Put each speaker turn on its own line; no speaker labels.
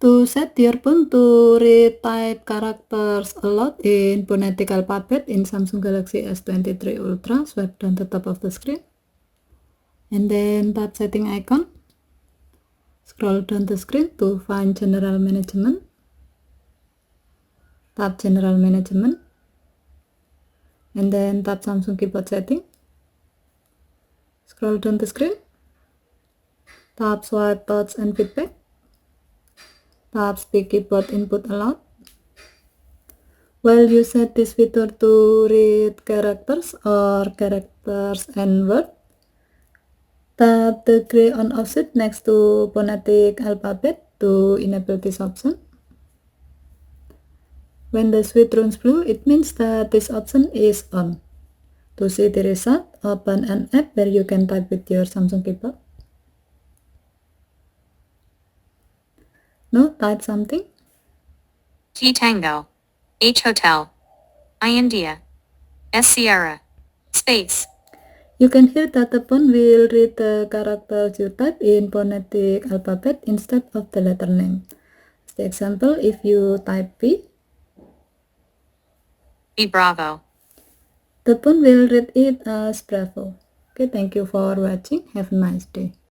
To set your phone to read type characters aloud in phonetic alphabet in Samsung Galaxy S23 Ultra, swipe down the top of the screen and then tap setting icon. Scroll down the screen to find general management. Tap general management and then tap Samsung keyboard setting. Scroll down the screen. Tap swipe touch and feedback. Tap speak keyboard input aloud. While you set this feature to read characters and words, tap the gray on off switch next to phonetic alphabet to enable this option. When the switch turns blue, it means that this option is on. To see the result, open an app where you can type with your Samsung keyboard. Now type something.
T Tango, H Hotel, I India, S Sierra, space.
You can hear that the phone will read the characters you type in phonetic alphabet instead of the letter name. As the example, if you type P,
B Bravo.
the phone will read it as Bravo. Okay, thank you for watching. Have a nice day.